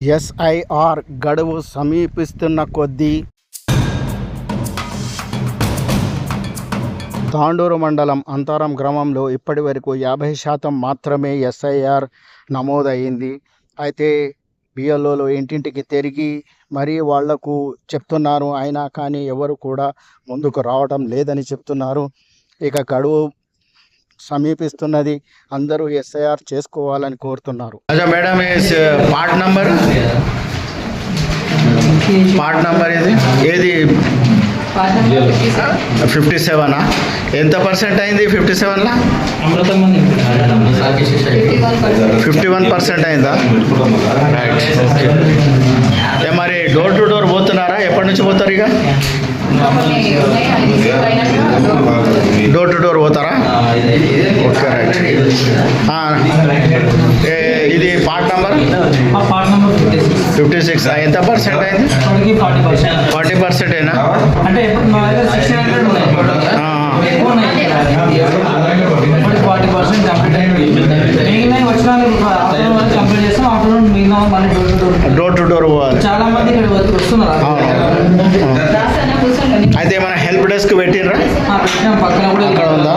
SIR గడువు సమీపిస్తున్న కొద్దీ తాండూరు మండలం అంతరం గ్రామంలో ఇప్పటి వరకు 50% మాత్రమే ఎస్ఐఆర్ నమోదయ్యింది. అయితే బిఎల్ఓలు ఇంటింటికి తిరిగి మరీ వాళ్లకు చెప్తున్నారు, అయినా కానీ ఎవరు కూడా ముందుకు రావడం లేదని చెప్తున్నారు. ఇక గడువు సమీపిస్తున్నది, అందరూ ఎస్ఐఆర్ చేసుకోవాలని కోరుతున్నారు. మేడం పార్ట్ నంబర్ ఏది 57 ఎంత పర్సెంట్ అయింది? 57లో 51% అయిందా? రైట్. మరి డోర్ టు డోర్ పోతున్నారా? ఎప్పటి నుంచి పోతారు? ఇక డోర్ టు డోర్ పోతారా? Okay, right. ఇది పార్ట్ నంబర్ 56 ఎంత పర్సెంట్ అయింది? 40% అయినా? అంటే ఇప్పుడు మా దగ్గర 1600 ఉన్నాయి. 40% కంప్లీట్ అయింది. మిగిలిన వచ్చిన కంప్లీట్ చేస్తాం. ఆఫ్టర్నూన్ మిగిలిన మళ్ళీ డోర్ టు డోర్ పోవాలి. చాలా మంది ఇక్కడ వస్తున్నారు. అయితే మన హెల్ప్ డెస్క్ పెట్టినరా? పక్కన కూడా అక్కడ ఉందా?